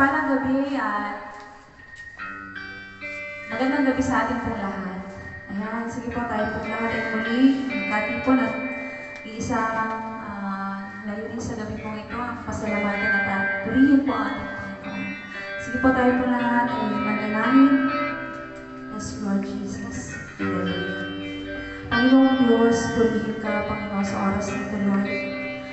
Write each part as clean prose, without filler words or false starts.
Mapagpalang gabi at magandang gabi sa ating pong lahat. Ayan, sige po tayo pong lahat ay muli magkatipon at iisang layunin sa gabi pong ito ang pasalamatan at purihin po ang ating Panginoon. Sige po tayo pong lahat ay manalangin. Yes, Lord Jesus. Hallelujah. Panginoong Diyos, purihin ka, Panginoon, sa oras nito, Lord.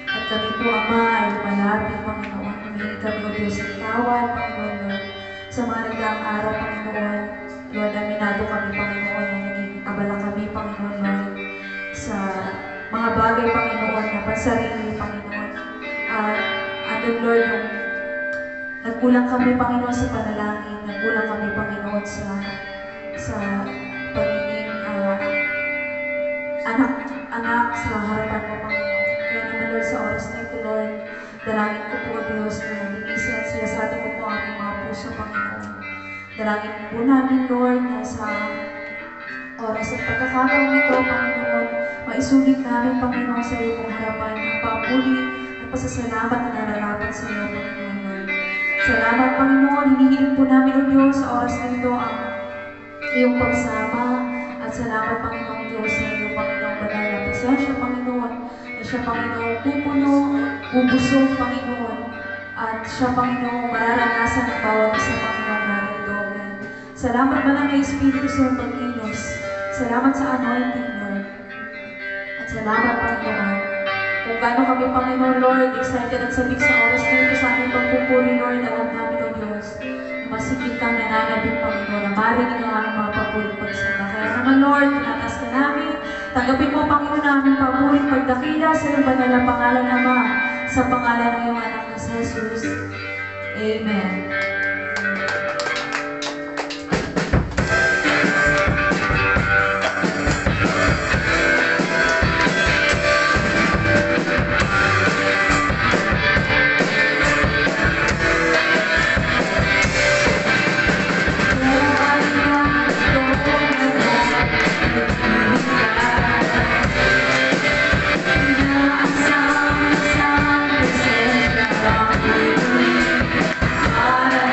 At kami po, Ama, ay lumalapit, Panginoon. Humingi kami, O Diyos, ng tawad, Panginoon, Lord. Sa mga nagdaang araw, Panginoon, Lord, aminado kami, Panginoon, na naging abala kami, Panginoon, Lord, sa mga bagay, Panginoon, na pansarili, Panginoon. Andun, Lord, yung nagkulang kami, Panginoon, sa panalangin. Nagkulang kami, Panginoon, sa pagiging anak sa harapan mo, Panginoon. Kaya naman, Lord, sa oras na ito, Lord, dalangin ko po, Diyos, na linisin at siyasatin mo po ang aming mga puso, Panginoon. Dalangin po namin, Lord, na sa oras at pagkakataon ito, Panginoon, maisulit namin, Panginoon, sa iyo pong harapan ang papuri at pasasalamat na nararapat sa iyo, Panginoon, Lord. Salamat, Panginoon. Hinihiling po namin, O Diyos, sa oras na ito ang iyong pagsama at salamat, Panginoon Diyos, sa iyong Panginoon banal na presensya, Panginoon, na siya, Panginoon, pupuno, bubusog, Panginoon, at siya, Panginoon, mararanasan ng bawat isa, Panginoon, narito. Salamat ba na Espiritu sa iyong pag-inos. Salamat sa anointing, Lord. At salamat, Panginoon. Kung gaano kami, Panginoon, Lord, excited at sabik sa oras na ito sa aming pagpupuri, Lord, alam namin, O Diyos, masigit kang nananabing, Panginoon, na marinig ang aming mga papuri pagsama. Kaya naman, Lord, tinatas ka namin. Tanggapin mo, Panginoon, na aming papuring pagdakila sa iyong banal na pangalan, Ama, sa pangalan ng iyong anak na si Jesus. Amen. Para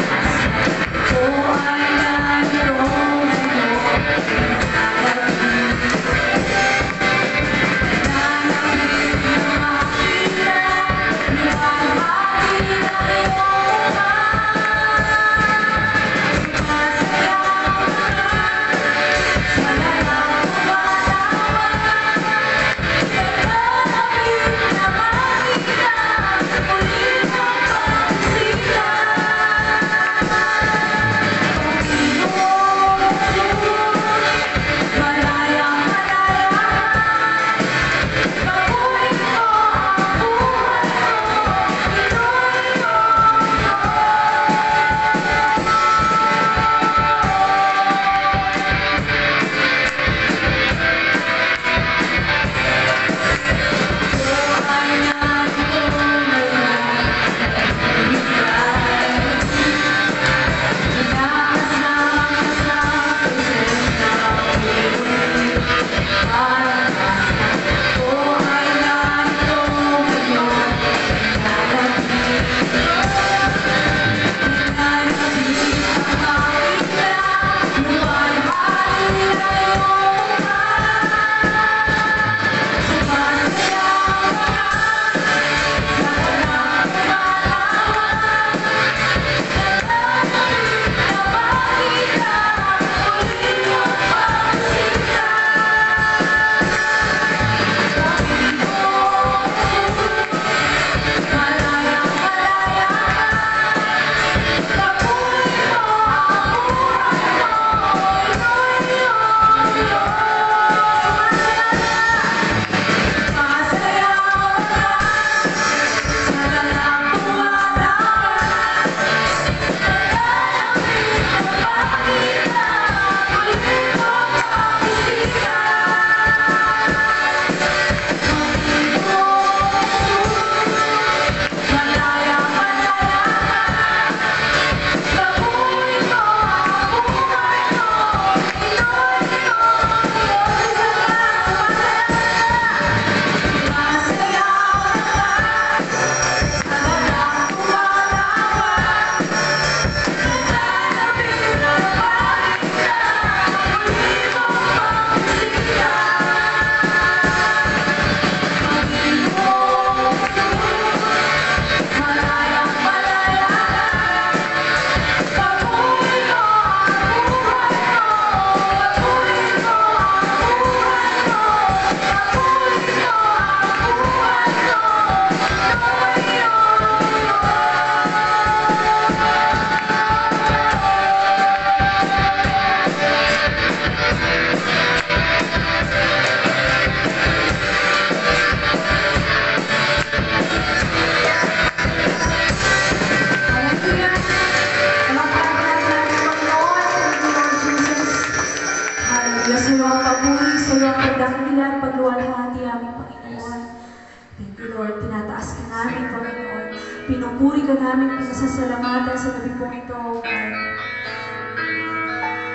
Lord, tinataas ka namin, Panginoon. Pinupuri ka namin, pinasasalamatan sa gabi pong ito, O God.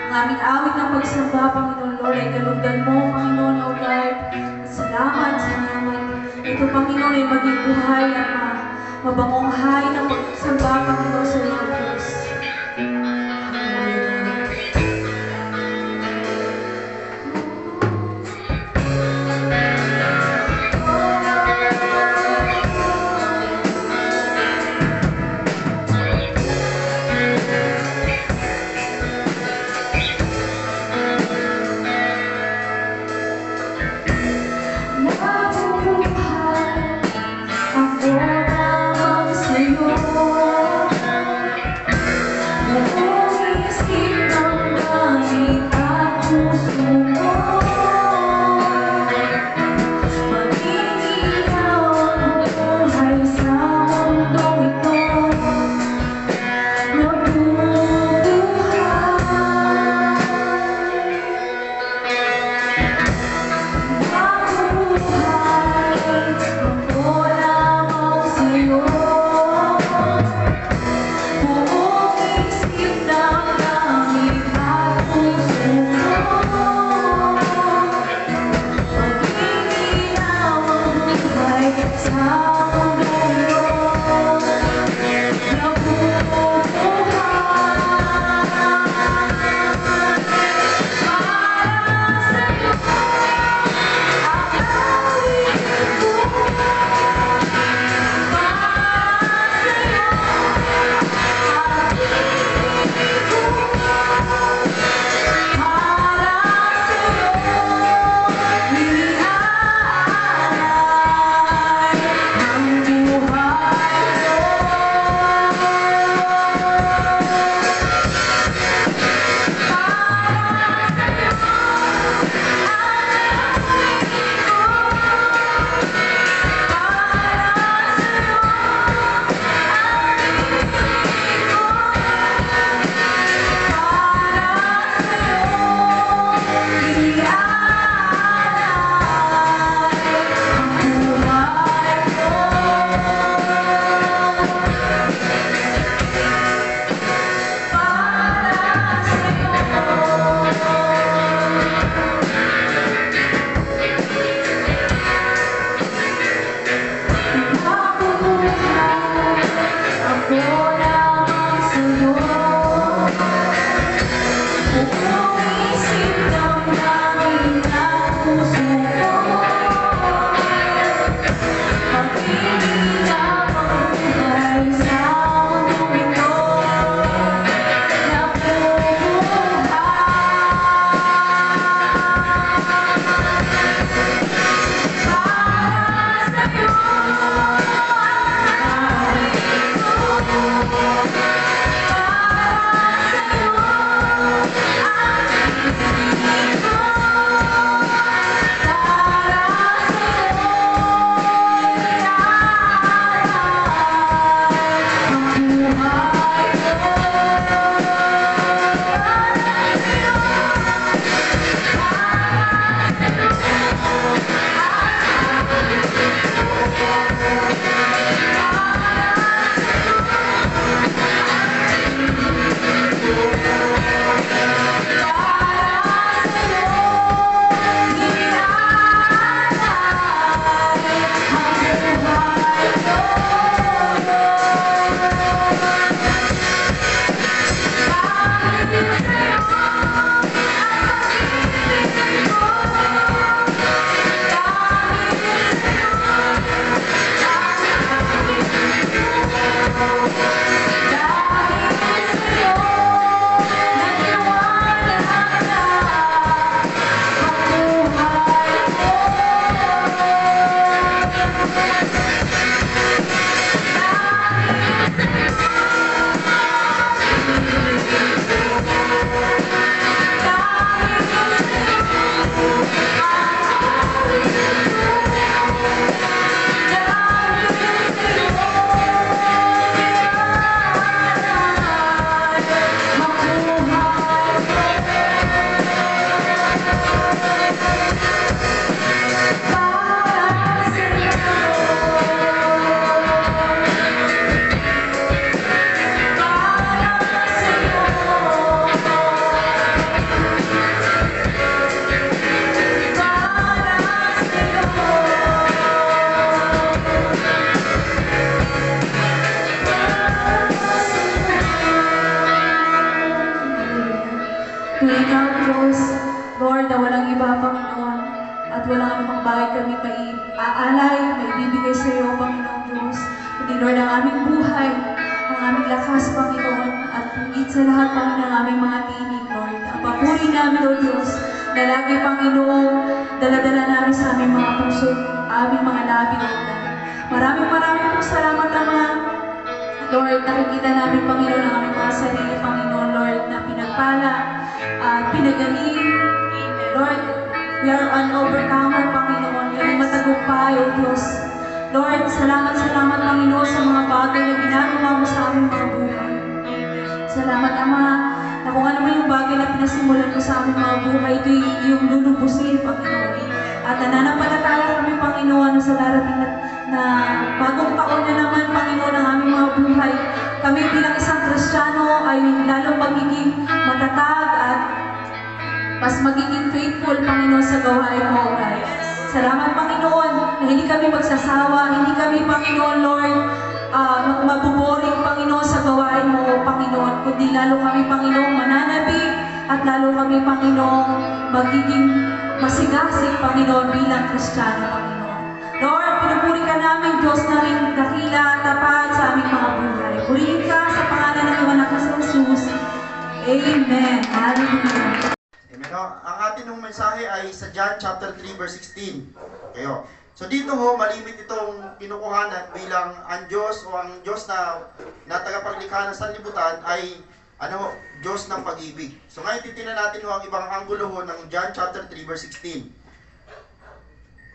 Ang aming awit ng pagsamba, Panginoon Lord, ay galugdan mo, Panginoon, O God. Salamat, salamat. Ito, Panginoon, ay maging buhay at mabangong hay ng pagsamba, Panginoon, sa iyo, Diyos. aalay, may ibibigay sa iyo, Panginoong Diyos. Kundi Lord, ang aming buhay, ang aming lakas, Panginoon, at higit sa lahat, Panginoon, ang aming mga tinig, Lord. Ang papuri namin, O Diyos, na lagi, Panginoon, daladala namin sa aming mga puso, aming mga labi, O God. Maraming pong salamat, Ama. Lord, nakikita namin, Panginoon, ang aming mga sarili, Panginoon, Lord, na pinagpala at pinagaling. Lord, we are an overcomer, Panginoon. Kaya matagumpay, O Diyos. Lord, salamat, Panginoon, sa mga bagay na ginagawa mo sa aming mga buhay. Salamat, Ama, na kung ano man yung bagay na pinasimulan mo sa aming mga buhay, ito yung lulubusin, Panginoon. At nananampalataya kami, Panginoon, sa darating na bagong taon na naman, Panginoon, ang aming mga buhay. Kami bilang isang Kristiyano ay lalong magiging matatag at mas magiging faithful, Panginoon, sa gawain mo, guys. Salamat, Panginoon, na hindi kami magsasawa, hindi kami, Panginoon, Lord, mabuboring, Panginoon, sa gawain mo, Panginoon, kundi lalo kami, Panginoon, mananabik at lalo kami, Panginoon, magiging masigasig, Panginoon, bilang Kristiyano, Panginoon. Lord, pinupuri ka namin, Diyos namin dakila, tapat sa aming mga buhay. Purihin ka sa pangalan ng iyong anak na sa Jesus. Amen. Hallelujah. Amen. Ang atin ng mensahe ay sa John chapter 3 verse 16. Kayo. So dito ho, malimit itong kinukuhanan bilang ang Diyos o ang Diyos na tagapaglikha ng sanlibutan ay Diyos ng pag-ibig. So ngayon titingnan natin ho ang ibang anggulo ho ng John chapter 3 verse 16.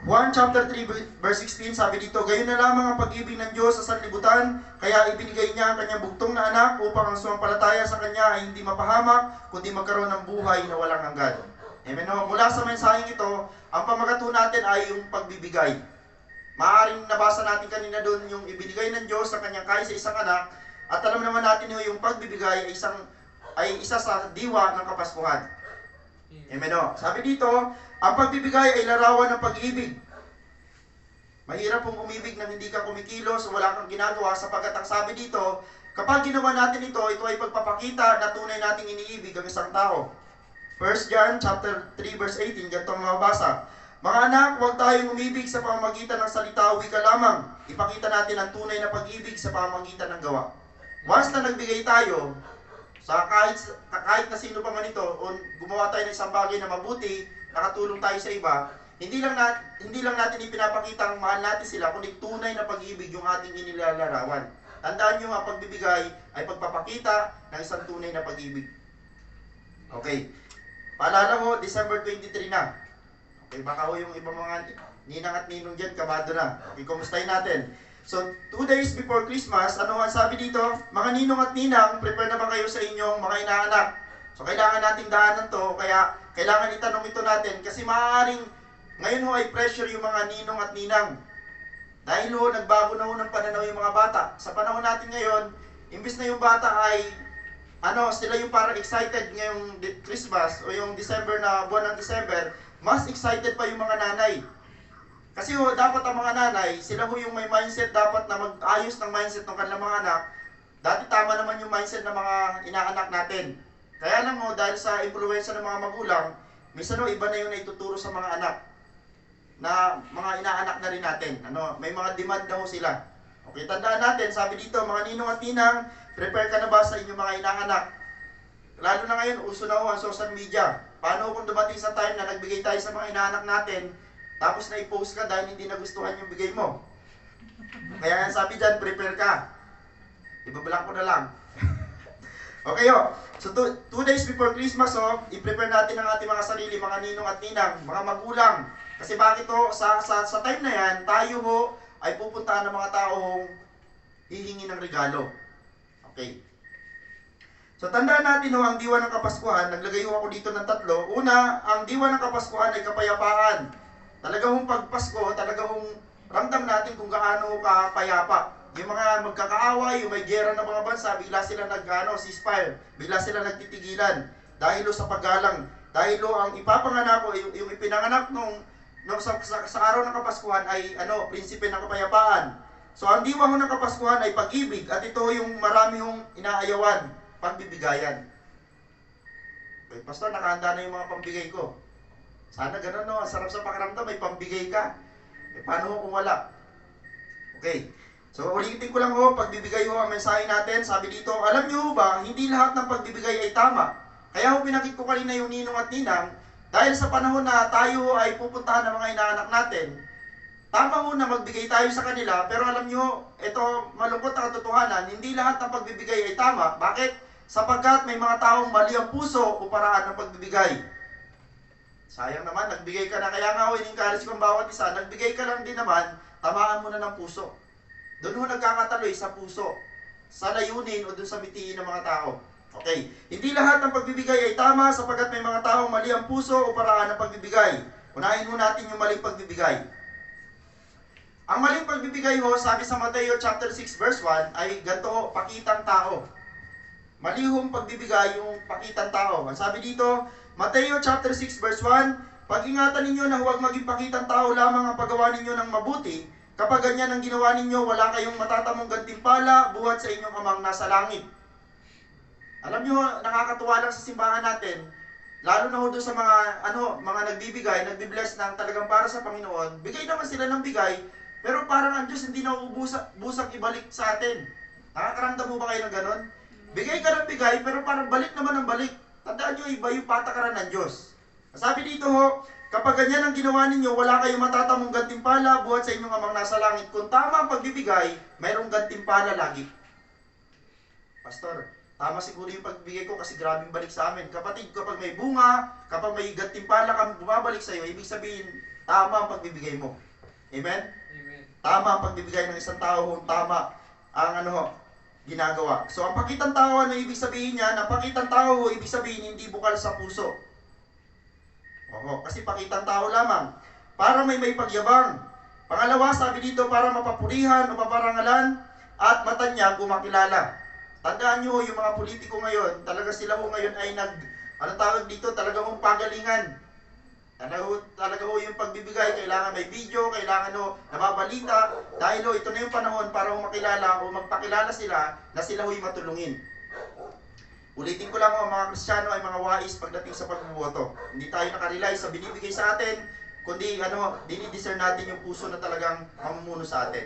1 chapter 3 verse 16 sabi dito, gayon na lamang ang pag-ibig ng Diyos sa sanlibutan, kaya ibinigay niya ang kanyang bugtong na anak upang ang sumampalataya sa kanya ay hindi mapahamak, kundi magkaroon ng buhay na walang hanggan. Amen. Mula sa mensaheng ito, ang pamagato natin ay yung pagbibigay. Maaaring nabasa natin kanina doon yung ibinigay ng Diyos sa kanyang kahit sa isang anak, at alam naman natin yung pagbibigay ay isa sa diwa ng Kapaskuhan. Amen. Sabi dito, ang pagbibigay ay larawan ng pag-ibig. Mahirap pong umibig nang hindi ka kumikilos o wala kang ginagawa sapagkat ang sabi dito, kapag ginawa natin ito ay pagpapakita na tunay nating iniibig ang isang tao. 1 John chapter 3 verse 18, ganito ang mababasa. Mga anak, huwag tayong umibig sa pamamagitan ng salita o wika lamang. Ipakita natin ang tunay na pag-ibig sa pamamagitan ng gawa. Once na nagbigay tayo, sa kahit na sino pa man ito, o gumawa tayo ng isang bagay na mabuti, nakatulong tayo sa iba, hindi lang natin ipinapakita ang mahal natin sila, kundi tunay na pag-ibig yung ating inilalarawan. Tandaan nyo, ang pagbibigay ay pagpapakita ng isang tunay na pag-ibig. Okay. Paalala mo, December 23 na. Okay, baka ho yung ibang mga ninang at ninong dyan, kabado na. Okay, kumustahin natin. So, 2 days before Christmas, ano ang sabi dito? Mga ninong at ninang, prepare na ba kayo sa inyong mga inaanak? So, kailangan nating daanan to, kaya kailangan itanong ito natin kasi maaaring ngayon ho ay pressure yung mga ninong at ninang. Dahil ho, nagbago na ho ng pananaw yung mga bata. Sa panahon natin ngayon, imbis na yung bata ay sila yung parang excited ngayong Christmas o yung December na buwan ng December, mas excited pa yung mga nanay. Kasi ho, dapat ang mga nanay, sila ho yung may mindset dapat na mag-ayos ng mindset ng kanilang mga anak. Dati tama naman yung mindset ng mga inaanak natin. Kaya lang ho, dahil sa impluwensya ng mga magulang, minsan ho, iba na yung naituturo sa mga anak. Na mga inaanak na rin natin. May mga demand na ho sila. Okay, tandaan natin, sabi dito, mga ninong at ninang, prepare ka na ba sa inyong mga inaanak? Lalo na ngayon, uso na ho ang social media. Paano kung dumating sa time na nagbigay tayo sa mga inaanak natin, tapos na i-post ka dahil hindi nagustuhan yung bigay mo? Kaya sabi dyan, prepare ka. Ibabalik ko na lang. Okay ho. So 2 days before Christmas, i-prepare natin ang ating mga sarili, mga ninong at ninang, mga magulang. Kasi bakit ho, sa time na yan, tayo ho ay pupuntahan ng mga taong hihingi ng regalo. Okay. So tandaan natin ho, ang diwa ng Kapaskuhan, naglagay ho ako dito ng 3. Una, ang diwa ng Kapaskuhan ay kapayapaan. Talagang pagpasko, talagang ramdam natin kung gaano kapayapa. Yung mga magkakaaway, yung may gera ng mga bansa, bigla sila ceasefire, bigla sila nagtitigilan. Dahil sa paggalang, dahil ang ipapanganak ko, yung ipinanganak sa araw ng Kapaskuhan ay prinsipe ng kapayapaan. So ang diwa ho ng Kapaskuhan ay pag-ibig at ito yung marami hong inaayawan, pagbibigayan. Okay, Pastor, nakahanda na yung mga pambigay ko. Sana ganun, no? Sarap sa pakiramdam, may pambigay ka. Paano ho kung wala? Okay. So, ulitin ko lang ho, pagbibigay ho ang mensahe natin. Sabi dito, alam niyo ba, hindi lahat ng pagbibigay ay tama. Kaya ho, pinakit ko kanina yung ninong at ninang, dahil sa panahon na tayo ay pupuntahan ng mga inaanak natin, tama ho na magbigay tayo sa kanila, pero alam niyo, ito malungkot na katotohanan, hindi lahat ng pagbibigay ay tama. Bakit? Sapagkat may mga taong mali ang puso o paraan ng pagbibigay. Sayang naman, nagbigay ka na. Kaya nga ho, in-encourage ko ang bawat isa, nagbigay ka lang din naman, tamaan mo na ng puso. Doon ho nagkakataloy sa puso, sa layunin o doon sa mitiin ng mga tao. Okay, hindi lahat ng pagbibigay ay tama sapagkat may mga taong mali ang puso o paraan ng pagbibigay. Unahin mo natin yung maling pagbibigay. Ang maling pagbibigay ho, sabi sa Mateo chapter 6 verse 1, ay ganito ho, pakitang tao. Malihong pagbibigay yung pakitang tao. Ang sabi dito, Mateo chapter 6 verse 1, pag-ingatan ninyo na huwag maging pakitang tao lamang ang paggawa ninyo ng mabuti. Kapag ganyan ang ginawa ninyo, wala kayong matatamong gantimpala buhat sa inyong amang nasa langit. Alam nyo, nakakatuwa lang sa simbahan natin, lalo na ho doon sa mga nagbibigay, nagbibless ng talagang para sa Panginoon, bigay naman sila ng bigay, pero parang ang Diyos hindi na busang ibalik sa atin. Nakakaramdam mo ba kayo ng ganon? Bigay ka ng bigay, pero parang balik naman ang balik. Tandaan nyo, iba yung patakaran ng Diyos. Sabi dito ho, kapag ganyan ang ginawa ninyo, wala kayong matatamong gantimpala buhat sa inyong amang nasa langit. Kung tama ang pagbibigay, mayroong gantimpala lagi. Pastor, tama siguro yung pagbibigay ko kasi grabing balik sa amin. Kapatid, kapag may bunga, kapag may gantimpala kang bumabalik sa iyo, ibig sabihin, tama ang pagbibigay mo. Amen? Amen. Tama ang pagbibigay ng isang tao, tama ang ginagawa. So, ang pakitang tao, ano ibig sabihin niya? Ang pakitang tao, ibig sabihin, hindi bukal sa puso. Oo, kasi pakitang tao lamang. Para may pagyabang. Pangalawa, sabi dito, para mapapurihan o maparangalan at mata niya gumakilala. Tandaan nyo, yung mga politiko ngayon, talaga sila ho ngayon ay talaga hong pagalingan. Talaga ho yung pagbibigay, kailangan may video, kailangan nababalita. Dahil ito na yung panahon para makilala o magpakilala sila na sila ho'y matulungin. Ulitin ko lang ang mga Kristiyano ay mga wais pagdating sa pagbuboto. Hindi tayo nakarely sa binibigay sa atin, kundi dinidiscern natin yung puso na talagang mamumuno sa atin.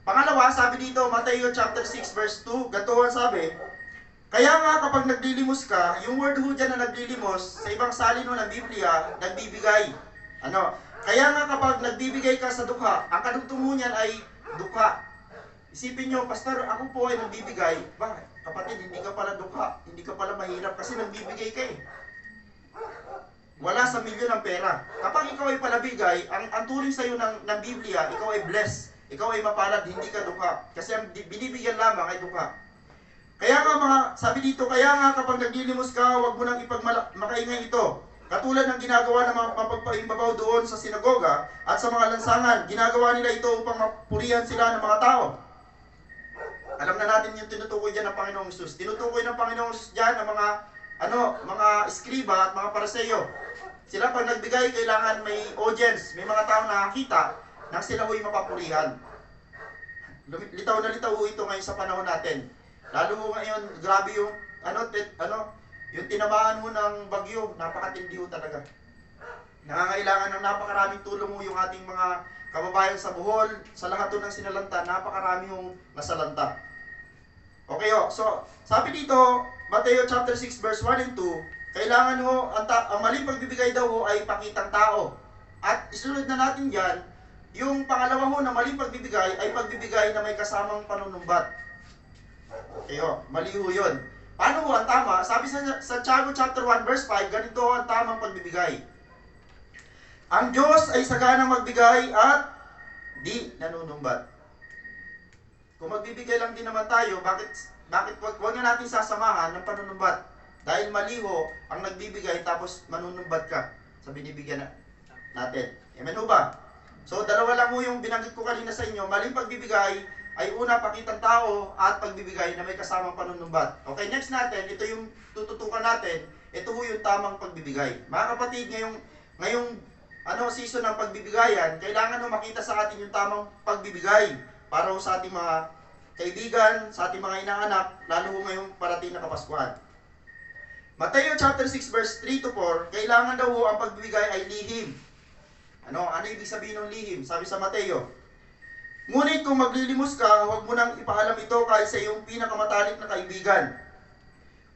Pangalawa, sabi dito, Mateo chapter 6 verse 2, ganito ang sabi, kaya nga kapag naglilimos ka, yung word ho dyan na naglilimos, sa ibang salin ng Biblia, nagbibigay. Kaya nga kapag nagbibigay ka sa dukha, ang kadugtong niyan ay dukha. Isipin nyo, Pastor, ako po ay nagbibigay. Bakit? Kapatid, hindi ka pala dukha, hindi ka pala mahirap kasi nagbibigay ka eh. Wala sa milyon ang pera. Kapag ikaw ay palabigay, ang turing sa'yo ng Biblia, ikaw ay blessed. Ikaw ay mapalad, hindi ka dukha. Kasi ang binibigyan lamang ay dukha. Kaya nga sabi dito, kaya nga kapag naglilimos ka, huwag mo nang makaingay ito. Katulad ng ginagawa ng mga mapagpaimbabaw doon sa sinagoga at sa mga lansangan, ginagawa nila ito upang mapurihan sila ng mga tao. Alam na natin yung tinutukoy dyan ng Panginoong Hesus. Tinutukoy ng Panginoong Hesus dyan ng mga eskriba at mga paraseyo. Sila pag nagbigay, kailangan may audience, may mga tao nakakita nang sila ho'y mapapurihan. Litaw na litaw ho ito ngayon sa panahon natin. Lalo ho ngayon, grabe yung yung tinamaan mo ng bagyo, napakatindi ho talaga. Nangangailangan ng napakaraming tulong mo yung ating mga kababayan sa Bohol, sa lahat ng sinalanta, napakarami yung nasalanta. Okay ho, so sabi dito, Mateo chapter 6 verse 1 and 2, kailangan ho, ang maling pagbibigay daw ho ay pakitang tao. At isunod na natin dyan, yung pangalawa ho na maling pagbibigay ay pagbibigay na may kasamang panunumbat. Okay ho, mali ho yun. Paano ho ang tama? Sabi sa Tiago chapter 1 verse 5, ganito ho ang tamang pagbibigay. Ang Diyos ay saganang magbigay at di nanunumbat. Kung magbibigay lang din naman tayo, bakit wag na natin sasamahan ng panunumbat? Dahil mali ho ang nagbibigay tapos manunumbat ka sa binibigyan natin. Amen ho ba? So dalawa lang ho yung binanggit ko kanina sa inyo. Maling pagbibigay ay una, pakitang tao at pagbibigay na may kasamang panunumbat. Okay, next natin, ito yung tututukan natin. Ito ho yung tamang pagbibigay. Mga kapatid, ngayong season ng pagbibigayan, kailangan ho makita sa atin yung tamang pagbibigay para ho sa ating mga kaibigan, sa ating mga inaanak, lalo ho ngayong parating na Kapaskuhan. Mateo chapter 6 verse 3 to 4, kailangan daw ho ang pagbibigay ay lihim. Ano ibig sabihin ng lihim? Sabi sa Mateo, ngunit kung maglilimos ka, huwag mo nang ipaalam ito kahit sa iyong pinakamatalik na kaibigan,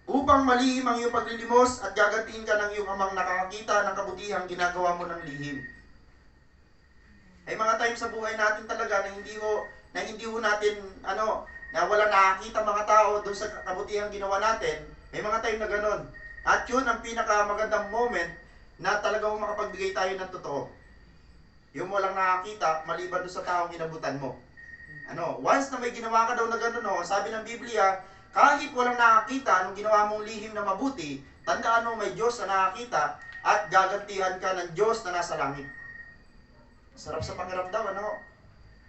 upang malihim ang iyong paglilimos at gagantiin ka ng iyong amang nakakakita ng kabutihang ginagawa mo ng lihim. Ay mga time sa buhay natin talaga na hindi ho natin na walang nakakita mga tao doon sa kabutihang ginawa natin. May mga time na ganun. At yun ang pinakamagandang moment na talagang makapagbigay tayo ng totoo. Yung walang nakakita, maliban doon sa taong inabutan mo. Once na may ginawa ka daw na gano'n, sabi ng Biblia, kahit walang nakakita, anong ginawa mong lihim na mabuti, tandaan mo may Diyos na nakakita at gagantihan ka ng Diyos na nasa langit. Sarap sa pakiramdam,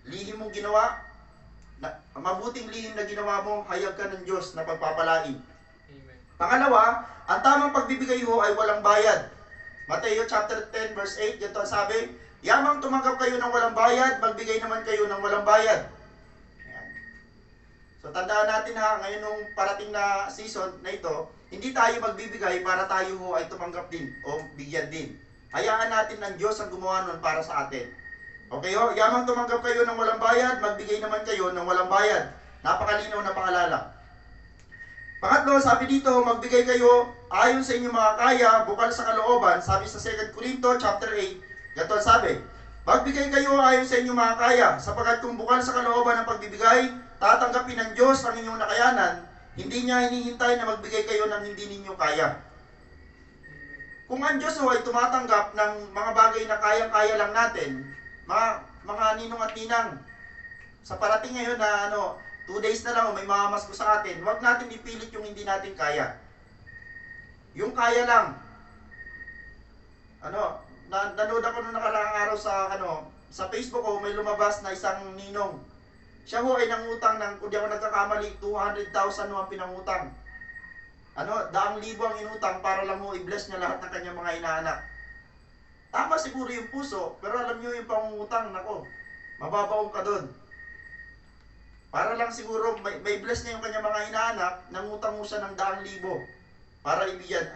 lihim mong ginawa, mabuting lihim na ginawa mo, hayag ka ng Diyos na pagpapalain. Amen. Pangalawa, ang tamang pagbibigay ho ay walang bayad. Mateo chapter 10 verse 8, ganito ang sabi, yamang tumanggap kayo ng walang bayad, magbigay naman kayo ng walang bayad. Ayan. So tandaan natin ngayon nung parating na season na ito, hindi tayo magbibigay para tayo ho ay tumanggap din o bigyan din. Hayaan natin ng Diyos ang gumawa nun para sa atin. Okay ho, yamang tumanggap kayo ng walang bayad, magbigay naman kayo ng walang bayad. Napakalinaw na paalala. Pangatlo, sabi dito, magbigay kayo ayon sa inyong mga kaya, bukal sa kalooban. Sabi sa 2 Corinto chapter 8, ganito sabi, magbigay kayo ayon sa inyong mga kaya, sapagkat kung bukal sa kalooban ng pagbibigay, tatanggapin ng Diyos ang inyong nakayanan, hindi niya hinihintay na magbigay kayo ng hindi ninyo kaya. Kung ang Diyos ay tumatanggap ng mga bagay na kayang-kaya lang natin, mga ninong at ninang, sa parating ngayon na 2 days na lang may mamamas ko sa atin, huwag natin ipilit yung hindi natin kaya. Yung kaya lang. Nanood ako nung nakaraang araw sa Facebook ko, may lumabas na isang ninong. Siya ho ay nangutang ng, kung di ako nagkakamali, 200,000 ang pinangutang. 100,000 ang inutang para lang ho i-bless niya lahat ng kanyang mga inaanak. Tama siguro yung puso, pero alam niyo yung pangungutang, mababaong ka doon. Para lang siguro may bless niya yung kanyang mga inaanak, nangutang mo siya ng 100,000 para ibigyan.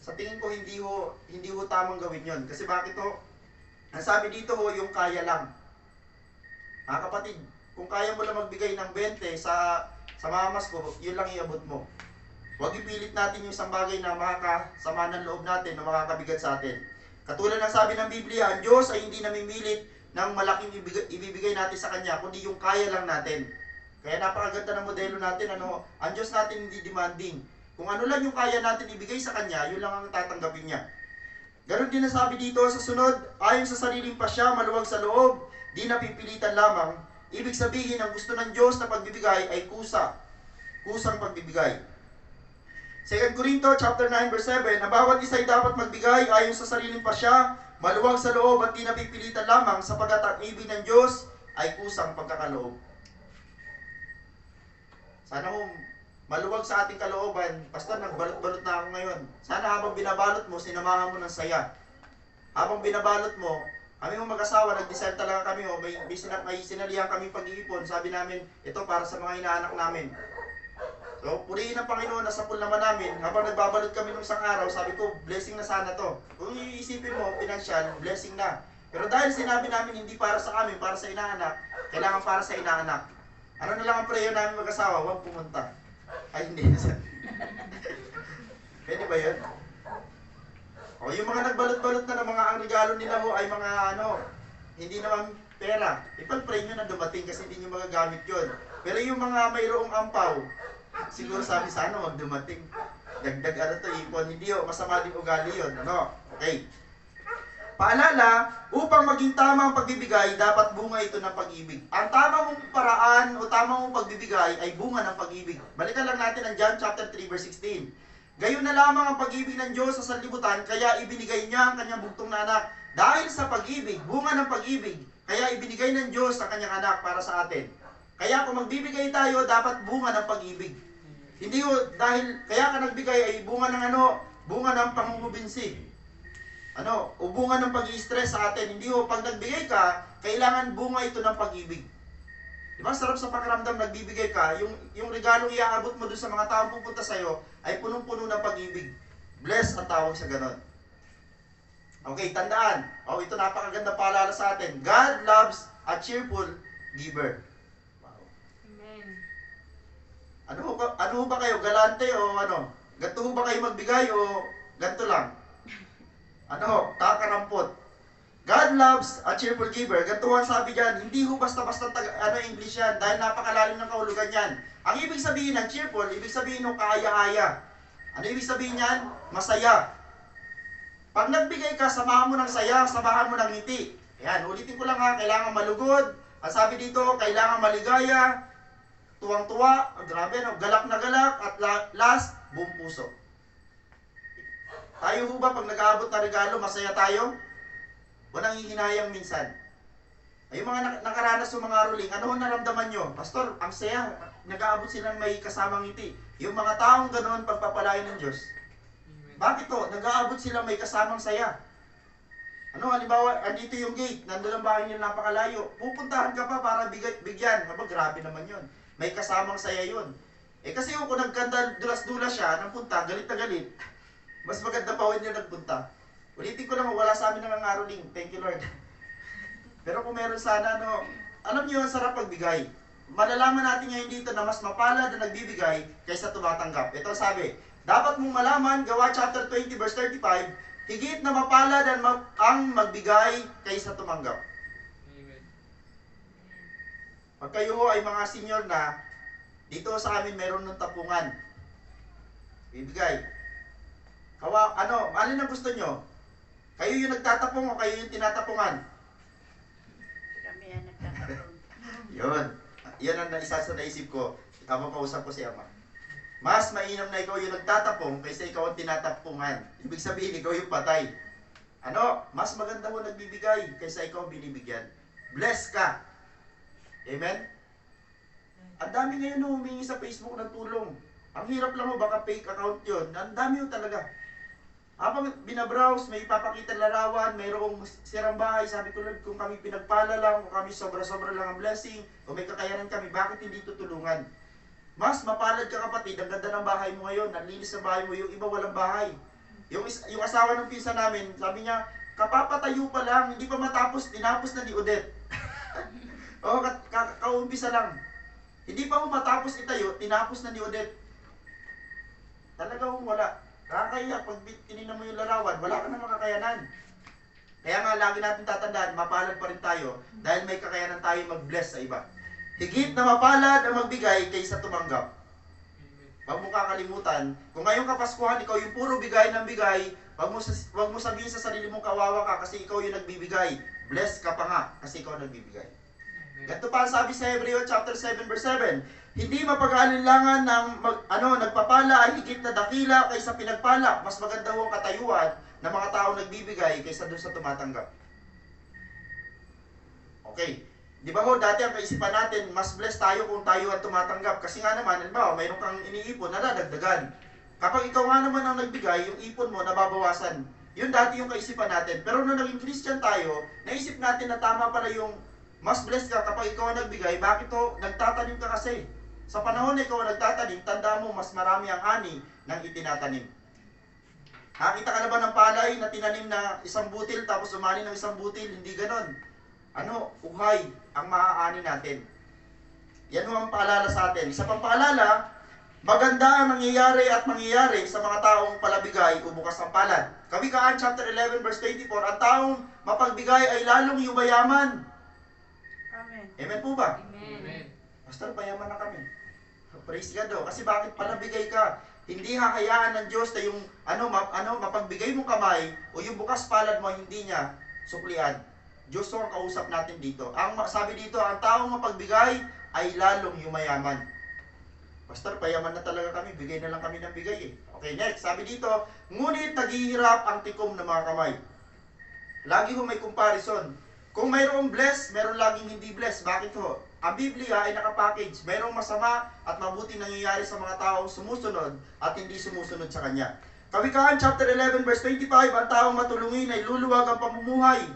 Sa tingin ko hindi ho tamang gawin yon. Kasi bakit ho? Ang sabi dito ho, yung kaya lang. Mga kapatid, kung kaya mo lang magbigay ng 20 sa mamas ko, yun lang iabot mo. Huwag ipilit natin yung isang bagay na makakasama ng loob natin, na makakabigat sa atin. Katulad ng sabi ng Biblia, ang Diyos ay hindi namimilit ng malaking ibibigay natin sa Kanya, kundi yung kaya lang natin. Kaya napakaganda ng modelo natin, ang Diyos natin hindi demanding. Kung ano lang yung kaya natin ibigay sa Kanya, yun lang ang tatanggapin niya. Ganon din ang sabi dito sa sunod, ayon sa sariling pasya, maluwag sa loob, di napipilitan lamang. Ibig sabihin, ang gusto ng Diyos na pagbibigay ay kusang pagbibigay. 2 Corinto chapter 9 verse 7, na bawat isa ay dapat magbigay ayon sa sariling pasya, maluwag sa loob at di napipilitan lamang, sapagkat ang ibig ng Diyos ay kusang pagkakaloob. Sana maluwag sa ating kalooban. Pastor, nagbalot-balot na ako ngayon. Sana habang binabalot mo, sinamahan mo ng saya. Habang binabalot mo, kami mag-asawa, nag-decide talaga kami, may sinalihan kami pag-iipon. Sabi namin, ito para sa mga inaanak namin. So, purihin ng Panginoon, nasa pool naman namin. Habang nagbabalot kami nung isang araw, sabi ko, blessing na sana to. Kung iisipin mo, financial, blessing na. Pero dahil sinabi namin, hindi para sa amin, para sa inaanak, kailangan para sa inaanak. Ano na lang ang prayer namin mag-asawa? Huwag pumunta. Ay, hindi. Pwede ba yun? O, yung mga nagbalot-balot na mga ang regalo nila ho ay mga hindi naman pera. Ipag-pray nyo na dumating kasi hindi nyo magagamit yun. Pero yung mga mayroong ampaw, siguro sabi sana wag dumating. Dagdag ipon. Hindi masama din ugali yun. Okay. Paalala, upang maging tama ang pagbibigay, dapat bunga ito ng pag-ibig. Ang tama mong paraan o tama mong pagbibigay ay bunga ng pag-ibig. Balikan lang natin ang John chapter 3 verse 16. Gayon na lamang ang pag-ibig ng Diyos sa sanlibutan, kaya ibinigay niya ang kanyang bugtong na anak. Dahil sa pag-ibig, bunga ng pag-ibig, kaya ibinigay ng Diyos ang kanyang anak para sa atin. Kaya kung magbibigay tayo, dapat bunga ng pag-ibig. Hindi dahil kaya ka nagbigay ay bunga ng bunga ng pangungubinsi. O bunga ng pag-i-stress sa atin. Hindi pag nagbigay ka, kailangan bunga ito ng pag-ibig. Diba? Sarap sa pakiramdam, nagbibigay ka, yung regalong iaabot mo doon sa mga taong pupunta sa'yo, ay punong-puno ng pag-ibig. Bless ang tawag sa ganon. Okay, tandaan. Oh, ito napakaganda paalala sa atin. God loves a cheerful giver. Wow. Amen. Ano ho ba kayo? Galante o ano? Ganto ho ba kayo magbigay o ganto lang? Ano ho? Kakarampot. God loves a cheerful giver. Ganto ho ang sabi dyan. Hindi ho basta-basta English yan dahil napakalalim ng kahulugan yan. Ang ibig sabihin ng cheerful, ibig sabihin ng kaaya-aya. Ano ibig sabihin yan? Masaya. Pag nagbigay ka, samahan mo ng saya, samahan mo ng ngiti. Ayan, ulitin ko lang ha, kailangan malugod. Ang sabi dito, kailangan maligaya, tuwang-tuwa, grabe, no? Galak na galak, at last, buong puso. Tayo ho ba, pag nag-aabot na regalo, masaya tayo? O nanghihinayang minsan? Ay, yung mga nakaranas ng mga ruling, ano ho naramdaman nyo? Pastor, ang saya, nag-aabot sila ng may kasamang ngiti. Yung mga taong ganoon, pagpapalain ng Diyos. Bakit to? Nag-aabot sila may kasamang saya. Ano, halimbawa, andito yung gate, nandun ang bahay nila napakalayo. Pupuntahan ka pa para bigyan. Aba, grabe naman yun. May kasamang saya yun. Eh kasi kung nagkanda, dulas-dulas siya, nang punta, galit na galit. Mas maganda pa when yung nagpunta. Ulitin ko lang, wala sa amin ng ngaruling. Thank you, Lord. Pero kung meron sana, no, alam niyo, ang sarap pagbigay. Malalaman natin ngayon dito na mas mapalad na nagbibigay kaysa tumatanggap. Ito sabi, dapat mong malaman, Gawa chapter 20 verse 35, higit na mapalad ang magbigay kaysa tumanggap. Amen. Pag kayo ay mga senior na, dito sa amin meron ng tapungan. Bibigay. Alin ang gusto nyo? Kayo yung nagtatapong o kayo yung tinatapungan? Kami ang nagtatapon. Yun. Yan ang isa sa naisip ko. Tama kausap ko si Ama. Mas mainam na ikaw yung nagtatapong kaysa ikaw ang tinatapungan. Ibig sabihin, ikaw yung patay. Mas maganda mo nagbibigay kaysa ikaw ang binibigyan. Bless ka. Amen? Ang dami ngayon humingi sa Facebook ng tulong. Ang hirap lang mo, baka fake account yun. Ang dami yun talaga. Habang binabrowse, may ipapakita larawan, mayroong sirang bahay. Sabi ko, Lord, kung kami pinagpala lang, kung kami sobra-sobra lang ang blessing, kung may kakayanan kami, bakit hindi tutulungan? Mas mapalad ka kapatid, ang ganda ng bahay mo ngayon, ang linis ng bahay mo, yung iba walang bahay. Yung asawa ng pinsan namin, sabi niya, kapapatayo pa lang, hindi pa matapos, tinapos na ni Odette. Oo, kaumpisa lang. Hindi pa mo matapos itayo, tinapos na ni Odette. Talagang wala. Kakaya, pag tinignan mo yung larawan, wala ka na makakayanan. Kaya nga, lagi natin tatandaan, mapalad pa rin tayo, dahil may kakayanan tayo mag-bless sa iba. Higit na mapalad ang magbigay kaysa tumanggap. Huwag mo kakalimutan, kung ngayong Kapaskuhan, ikaw yung puro bigay ng bigay, huwag mo sabihin sa sarili mong kawawa ka kasi ikaw yung nagbibigay. Bless ka pa nga kasi ikaw nagbibigay. Ganito pa ang sabi sa Hebreo chapter 7 verse 7, hindi mapag-aalinlangan ng nagpapala ay higit na dakila kaysa pinagpala. Mas maganda ho ang katayuan ng mga tao nagbibigay kaysa doon sa tumatanggap. Okay. Di ba ho, dati ang kaisipan natin, mas blessed tayo kung tayo ang tumatanggap. Kasi nga naman, halimbawa, mayroon kang iniipon, nadadagdagan. Kapag ikaw nga naman ang nagbigay, yung ipon mo, nababawasan. Yun dati yung kaisipan natin. Pero nung naging Christian tayo, naisip natin na tama pala yung mas blessed ka kapag ikaw ang nagbigay. Bakit ho? Nagtatanim ka kasi. Sa panahon na ikaw ang nagtatanim, tanda mo, mas marami ang ani ng itinatanim. Nakita ka na ba ng palay na tinanim na isang butil, tapos umani ng isang butil? Hindi ganon. Uhay ang maaani natin. Yan ho ang paalala sa atin. Isa pang paalala, maganda ang nangyayari at mangyayari sa mga taong palabigay o bukas ng palad. Kawikaan chapter 11 verse 24, ang taong mapagbigay ay lalong yumayaman. Amen. Amen po ba? Amen. Pastor, payaman na kami. Praise God do. Kasi bakit palabigay ka? Hindi hahayaan ng Diyos na yung mapagbigay mong kamay o yung bukas palad mo, hindi niya suklian. Diyos ang kausap natin dito. Ang sabi dito, ang taong mapagbigay ay lalong yumayaman. Pastor, payaman na talaga kami. Bigay na lang kami ng bigay eh. Okay, next. Sabi dito, ngunit naghihirap ang tikom ng mga kamay. Lagi ho may comparison. Kung mayroong bless, mayroong laging hindi bless. Bakit ho? Ang Biblia ay nakapackage. Mayroong masama at mabuti nangyayari sa mga taong sumusunod at hindi sumusunod sa Kanya. Kawikaan chapter 11 verse 25, ang taong matulungin ay luluwag ang pamumuhay.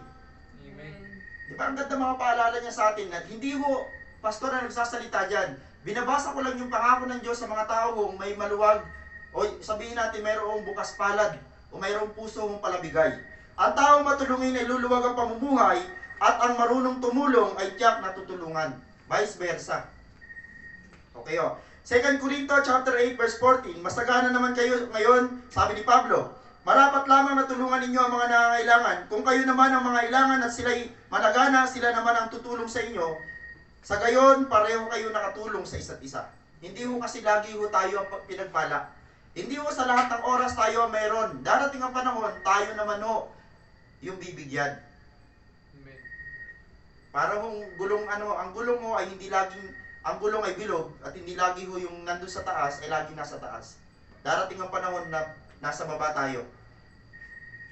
Di ba ang ganda mga paalala niya sa atin na hindi ho, pastor na nagsasalita dyan. Binabasa ko lang yung pangako ng Diyos sa mga taong may maluwag o sabihin natin mayroong bukas palad o mayroong puso mong palabigay. Ang taong matulungin ay luluwag ang pamumuhay at ang marunong tumulong ay tiyak na tutulungan. Vice versa. Okay, o. 2 Corinto chapter 8 verse 14. Masagana naman kayo ngayon, sabi ni Pablo. Marapat lamang na tulungan ninyo ang mga nangangailangan. Kung kayo naman ang mga kailangan at sila'y managana, sila naman ang tutulong sa inyo. Sa gayon, pareho kayo nakatulong sa isa't isa. Hindi ho kasi lagi ho tayo ang pinagpala. Hindi ho sa lahat ng oras tayo ang mayroon. Darating ang panahon, tayo naman ho yung bibigyan. Amen. Para hong gulong ang gulong ho ay hindi laging, ang gulong ay bilog at hindi lagi ho yung nandun sa taas ay lagi nasa taas. Darating ang panahon na nasa baba tayo.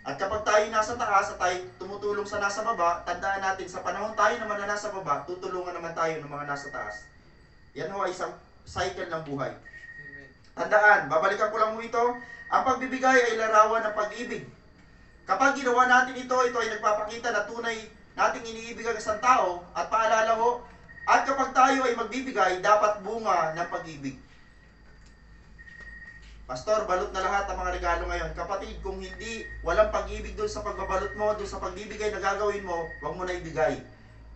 At kapag tayo nasa taas at tayo tumutulong sa nasa baba, tandaan natin sa panahon tayo naman na nasa baba, tutulungan naman tayo ng mga nasa taas. Yan ho ay isang cycle ng buhay. Amen. Tandaan, babalikan ko lang mo ito, ang pagbibigay ay larawan ng pag-ibig. Kapag ginawa natin ito ay nagpapakita na tunay nating iniibig ang isang tao at paalala ho, at kapag tayo ay magbibigay, dapat bunga ng pag-ibig. Pastor, balot na lahat ang mga regalo ngayon. Kapatid, kung hindi, walang pag-ibig doon sa pagbabalot mo, doon sa pagbibigay na gagawin mo, huwag mo na ibigay.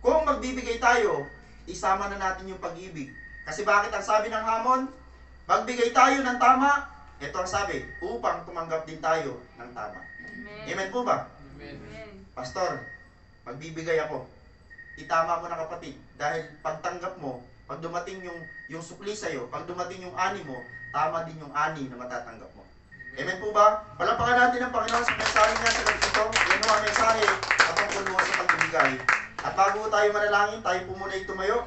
Kung magbibigay tayo, isama na natin yung pag-ibig. Kasi bakit ang sabi ng hamon? Magbigay tayo ng tama, ito ang sabi, upang tumanggap din tayo ng tama. Amen. Amen po ba? Amen. Amen. Pastor, magbibigay ako. Itama mo na kapatid. Dahil pagtanggap mo, pag dumating yung sukli sa'yo, pag dumating yung ani mo, tama din yung ani na matatanggap mo. Amen po ba? Palapakan natin ang Panginoon sa mensahe niya sa ganito. Yan ho ang mensahe at ang sa pagbibigay. At bago tayo manalangin, tayo po muna tumayo.